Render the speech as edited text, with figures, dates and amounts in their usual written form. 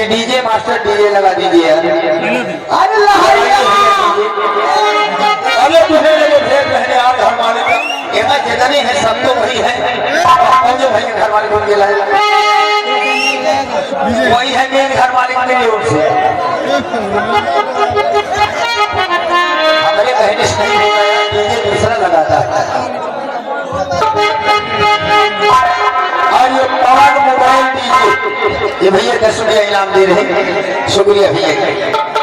ये DJ master DJ लगा दीजिए यार। अरे तुझे जो भेद रहने यार घर वाले का एमा जितने हैं सब तो वही है। कौन जो भाई घर वाले कौन गेला है वही है मेन घर मालिक मेरी ओर से। हमारे बहन से नहीं होगा डीजे दूसरा लगाता और ये पवन मोबाइल डीजे ये भैया 10 रुपया इनाम दे रहे हैं। शुक्रिया भैया।